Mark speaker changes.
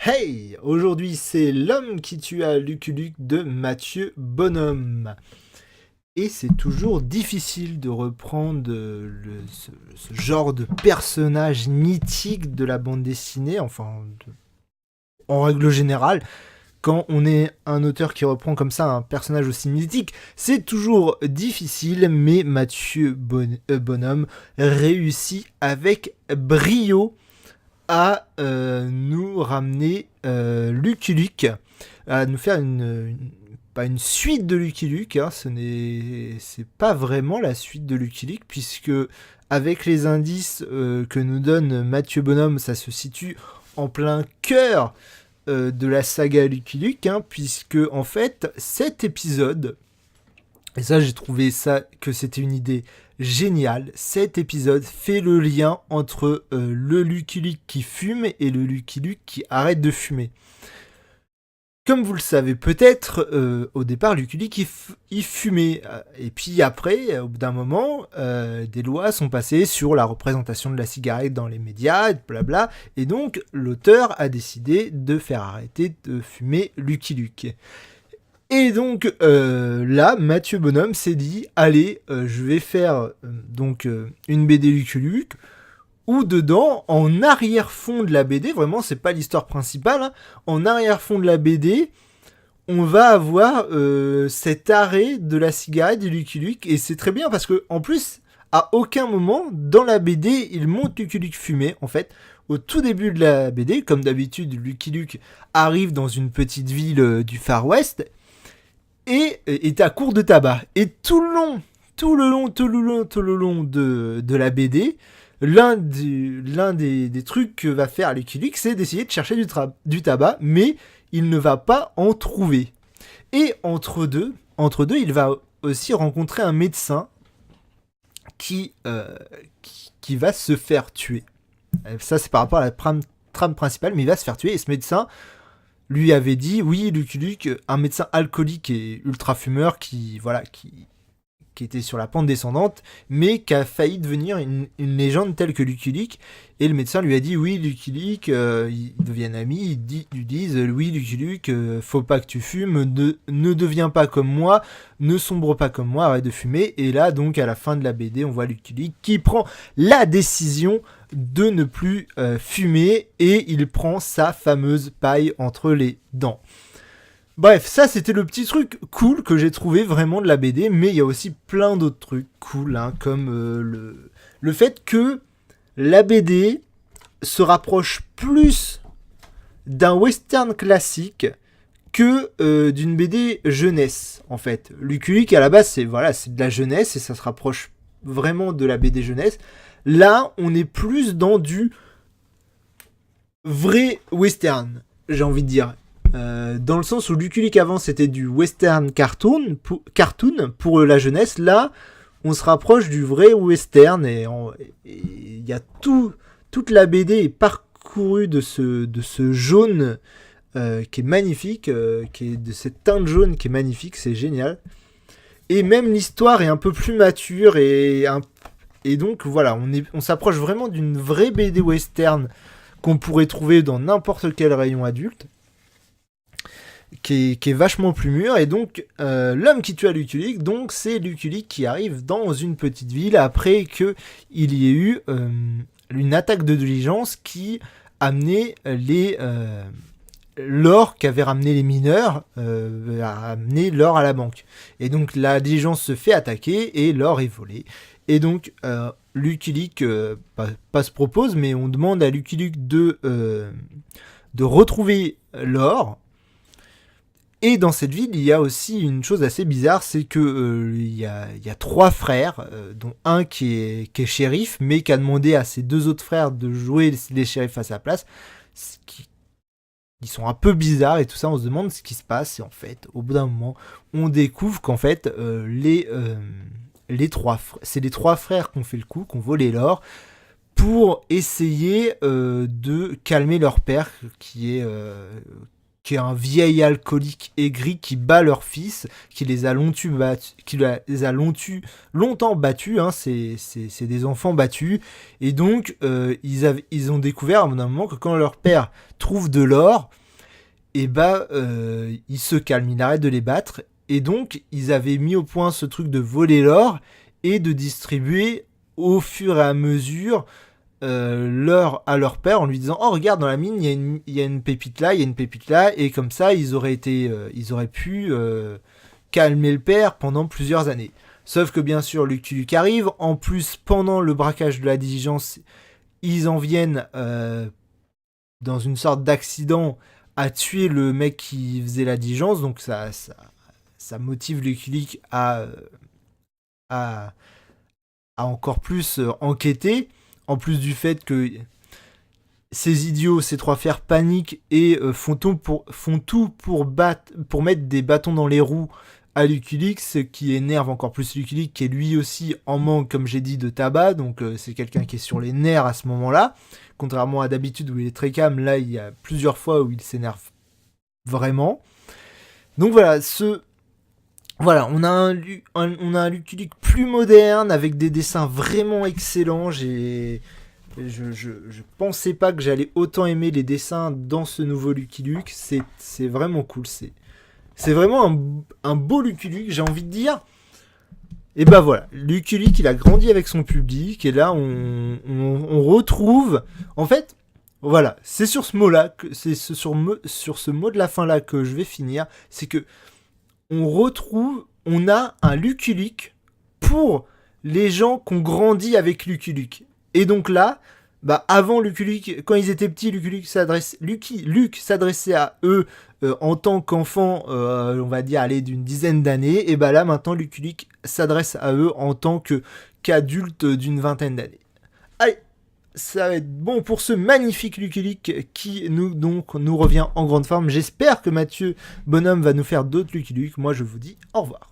Speaker 1: Hey! Aujourd'hui, c'est L'homme qui tua Lucky Luke de Mathieu Bonhomme. Et c'est toujours difficile de reprendre ce genre de personnage mythique de la bande dessinée, en règle générale, quand on est un auteur qui reprend comme ça un personnage aussi mythique, c'est toujours difficile, mais Bonhomme réussit avec brio à nous ramener Lucky Luke, à nous faire pas une suite de Lucky Luke, hein, c'est pas vraiment la suite de Lucky Luke, puisque avec les indices que nous donne Mathieu Bonhomme, ça se situe en plein cœur de la saga Lucky Luke, hein, puisque en fait cet épisode, et ça j'ai trouvé ça que c'était une idée géniale, cet épisode fait le lien entre le Lucky Luke qui fume et le Lucky Luke qui arrête de fumer. Comme vous le savez peut-être, au départ, Lucky Luke, il fumait. Et puis après, au bout d'un moment, des lois sont passées sur la représentation de la cigarette dans les médias, et blabla. Et donc, l'auteur a décidé de faire arrêter de fumer Lucky Luke. Et donc, là, Mathieu Bonhomme s'est dit, allez, je vais faire une BD Lucky Luke, où dedans, en arrière-fond de la BD, vraiment c'est pas l'histoire principale, hein, en arrière-fond de la BD, on va avoir cet arrêt de la cigarette du Lucky Luke, et c'est très bien parce que en plus, à aucun moment dans la BD, il montre Lucky Luke fumer, en fait. Au tout début de la BD, comme d'habitude, Lucky Luke arrive dans une petite ville du Far West et est à court de tabac. Et tout le long de la BD, l'un des trucs que va faire Lucky Luke, c'est d'essayer de chercher du tabac, mais il ne va pas en trouver. Et entre deux, il va aussi rencontrer un médecin qui, qui va se faire tuer. Ça, c'est par rapport à la trame principale, mais il va se faire tuer. Et ce médecin lui avait dit, oui, Lucky Luke, un médecin alcoolique et ultra fumeur qui était sur la pente descendante, mais qui a failli devenir une légende telle que Lucky Luke. Et le médecin lui a dit, oui, Lucky Luke, ils deviennent amis, lui disent, oui, Lucky Luke, faut pas que tu fumes, ne deviens pas comme moi, ne sombre pas comme moi, arrête de fumer. Et là, donc, à la fin de la BD, on voit Lucky Luke qui prend la décision de ne plus fumer, et il prend sa fameuse paille entre les dents. Bref, ça c'était le petit truc cool que j'ai trouvé vraiment de la BD, mais il y a aussi plein d'autres trucs cool, hein, comme le fait que la BD se rapproche plus d'un western classique que d'une BD jeunesse, en fait. Lucky Luke, à la base, c'est de la jeunesse, et ça se rapproche vraiment de la BD jeunesse. Là, on est plus dans du vrai western, j'ai envie de dire. Dans le sens où Lucky Luke avant c'était du western cartoon pour la jeunesse, là on se rapproche du vrai western, et il y a toute la BD est parcourue de ce jaune qui est magnifique, qui est de cette teinte jaune qui est magnifique, c'est génial. Et même l'histoire est un peu plus mature, et donc voilà, on s'approche vraiment d'une vraie BD western qu'on pourrait trouver dans n'importe quel rayon adulte, qui est vachement plus mûr. Et donc l'homme qui tua Lucky Luke, donc c'est Lucky Luke qui arrive dans une petite ville après que il y ait eu une attaque de diligence qui amenait l'or qu'avaient ramené les mineurs, a amené l'or à la banque. Et donc la diligence se fait attaquer et l'or est volé. Et donc Lucky Luke pas se propose, mais on demande à Lucky Luke de retrouver l'or. Et dans cette ville, il y a aussi une chose assez bizarre, c'est que il y a trois frères, dont un qui est shérif, mais qui a demandé à ses deux autres frères de jouer les shérifs à sa place. Ils sont un peu bizarres et tout ça, on se demande ce qui se passe. Et en fait, au bout d'un moment, on découvre qu'en fait, c'est les trois frères qui ont fait le coup, qui ont volé l'or, pour essayer de calmer leur père, qui est un vieil alcoolique aigri qui bat leur fils, qui les a longtemps battus, hein, c'est des enfants battus, et donc ils ont découvert à un moment que quand leur père trouve de l'or, et il se calme, il arrête de les battre, et donc ils avaient mis au point ce truc de voler l'or et de distribuer au fur et à mesure l'or à leur père en lui disant oh regarde dans la mine il y a une pépite là, il y a une pépite là, et comme ça ils auraient pu calmer le père pendant plusieurs années. Sauf que bien sûr Lucky Luke arrive, en plus pendant le braquage de la diligence ils en viennent dans une sorte d'accident à tuer le mec qui faisait la diligence, donc ça motive Lucky Luke à encore plus enquêter, en plus du fait que ces idiots, ces trois fers paniquent et font tout pour mettre des bâtons dans les roues à Lucky Luke, ce qui énerve encore plus Lucky Luke, qui est lui aussi en manque, comme j'ai dit, de tabac, donc c'est quelqu'un qui est sur les nerfs à ce moment-là, contrairement à d'habitude où il est très calme, là il y a plusieurs fois où il s'énerve vraiment. Donc voilà, on a un Lucky Luke plus moderne, avec des dessins vraiment excellents. Je pensais pas que j'allais autant aimer les dessins dans ce nouveau Lucky Luke. C'est vraiment cool. C'est vraiment un beau Lucky Luke, j'ai envie de dire. Et bah voilà, Lucky Luke, il a grandi avec son public. Et là, on retrouve... En fait, voilà, c'est sur ce mot-là, sur ce mot de la fin-là que je vais finir. C'est que on a un Lucky Luke pour les gens qui ont grandi avec Lucky Luke. Et donc là, avant Lucky Luke, quand ils étaient petits, Lucky Luke s'adressait à eux en tant qu'enfants, on va dire, d'une dizaine d'années. Et là, maintenant, Lucky Luke s'adresse à eux en tant qu'adultes d'une vingtaine d'années. Allez, ça va être bon pour ce magnifique Lucky Luke qui nous revient en grande forme. J'espère que Mathieu Bonhomme va nous faire d'autres Lucky Luke. Moi, je vous dis au revoir.